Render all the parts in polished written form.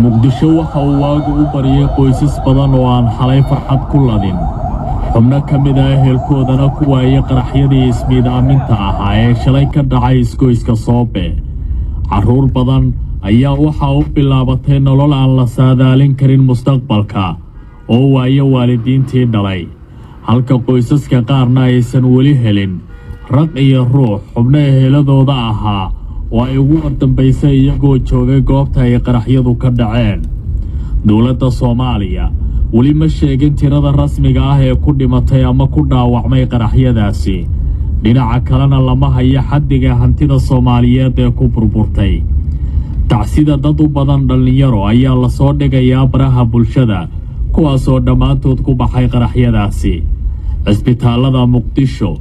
muqdisho waxa uu waagu u bariyay qoysas badan oo aan xalay farxad ku ladin xubno ka mid ah ehelkoodana ku waayay qaraxyadii ismiidaaminta ahaa ee shalay ka dhacay isgoyska Soobe. Carruur badan ayaa waxa u bilaabatay nolol aan la saadaalin karin mustaqbalka oo waayo waalidiintii dhalay, halka qoysaska qaarna aysan weli helin raq iyo ruux xubno eheladooda ahaa oo ay ugu dambaysay iyagoo joogay goobta ay qaraxyadu ka dhaceen. Dowladda Soomaaliya weli ma sheegin tirada rasmiga ah ee ku dhimatay ama ku dhaawacmay qaraxyadaasi. Dhinaca kalena lama hayo xaddiga hantida Soomaaliyeed ee ku burburtay. Tacsida dad u badan dhalinyaro ayaa la soo dhigayaa baraha bulshada, kuwaasoo dhammaantood ku baxay qaraxyadaasi. Cisbitaalada Muqdisho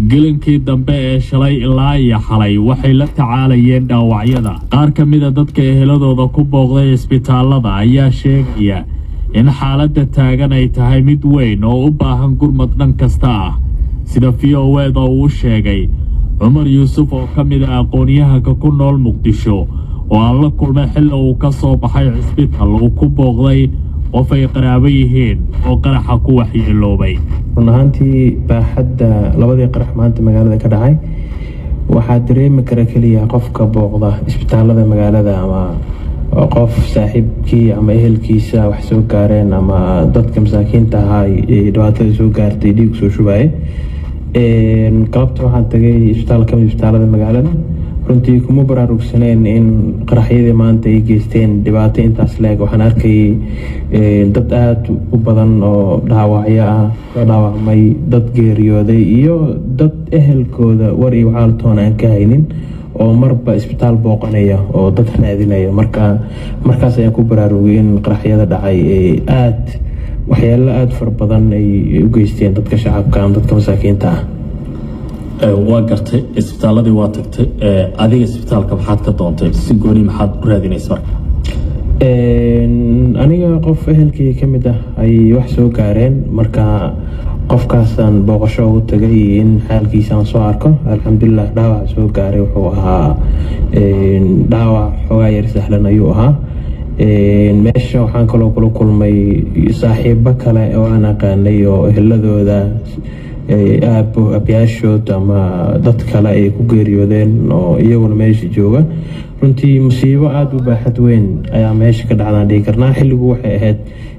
gelinkii dambe ee shalay ilaa iyo xalay waxay la tacaalayeen dhaawacyada. Qaar ka mid ah dadka eheladooda ku booqday cisbitaalada ayaa sheegaya in xaaladda taagan ay tahay mid weyn oo u baahan gurmad dhan kasta ah, sida VOA uu sheegay Cumar Yuusuf oo ka mid ah aqoonyahanka ku nool Muqdisho oo aan la kulmay xilli uu ka soo baxay cisbitaal uu ku booqday qof ay qaraabo yihiin oo qaraxa ku waxyeeloobay. run ahaantii baaxadda labadii qarax maanta magaalada ka dhacay waxaa dareemi kara keliya qofka booqda isbitaalada magaalada, ama qof saaxiibkii ama ehelkiisa wax soo gaareen, ama dadka masaakiinta ahaa ee dhibaatada soo gaartay dhiig soo shubay. Galabta waxaan tagay isbitaal ka mid isbitaalada magaalada. runtii kuma baraarugsaneen in qaraxyadii maanta ay geysteen dhibaato intaas leeg. waxaan arkay dad aad u badan oo dhaawacyo ah, oo dhaawacmay, dad geeriyooday iyo dad ehelkooda war iyo waxaaltoon aan ka haynin oo marba isbitaal booqanaya oo dad raadinaya. markaas ayaan ku baraarugay in qaraxyada dhacay aad waxyaalo aad fara badan ay u geysteen dadka shacabka ama dadka masaakiinta ah. waa gartay isbitaaladii waa tagtay, adiga isbitaalka maxaad ka doontay? si gooni maxaad u raadinaysa marka? aniga qof ehelkii ka mid ah ay wax soo gaareen, marka qofkaasaan booqasho ugu tagay in xaalkiisa aan soo arko. alxamdulilah dhaawac soo gaaray wuxuu ahaa dhaawac xoogaa yar sahlan ayuu ahaa. meesha waxaan kaloo kula kulmay saaxiibo kale oo aan aqaanay oo eheladooda aabyaashood ama dad kale ay ku geeriyoodeen oo iyaguna meesha jooga. runtii musiibo aada u baaxad weyn ayaa meesha ka dhacdaan dhihi karnaa. xilligu waxay ahayd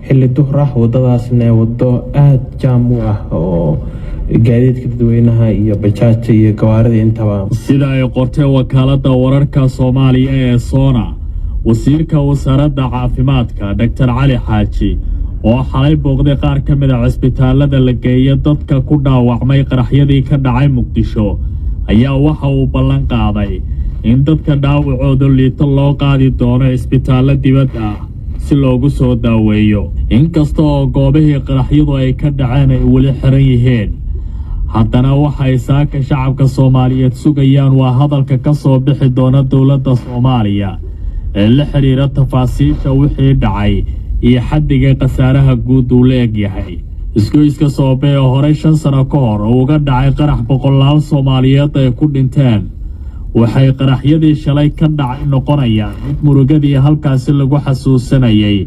xilli duhur ah, wadadaasna wado aada jaam u ah oo gaadiidka dadweynaha iyo bajaajta iyo gawaarida intaba. sida ay qortay wakaaladda wararka Soomaaliya ee Soona, wasiirka wasaaradda caafimaadka Dr. Cali Xaaji oo xalay booqday qaar ka mid ah cisbitaalada la geeyay dadka ku dhaawacmay qaraxyadii ka dhacay Muqdisho, ayaa waxa uu ballan qaaday in dadka dhaawacooda liito loo qaadi doono cisbitaallo dibadda ah si loogu soo daaweeyo. inkasta oo goobihii qaraxyadu ay ka dhaceen ay weli xiran yihiin, haddana waxay saaka shacabka Soomaaliyeed sugayaan waa hadalka ka soo bixi doona dowladda Soomaaliya ee la xiriira tafaasiisha wixii dhacay iyo xaddiga khasaaraha guud uu la eg yahay. isgoyska Soobe oo horey 5 sano ka hor uga dhacay qarax boqolaal Soomaaliyeed ay ku dhinteen, waxay qaraxyadii shalay ka dhacay noqonayaan mid murugadii halkaasi lagu xasuusanayay.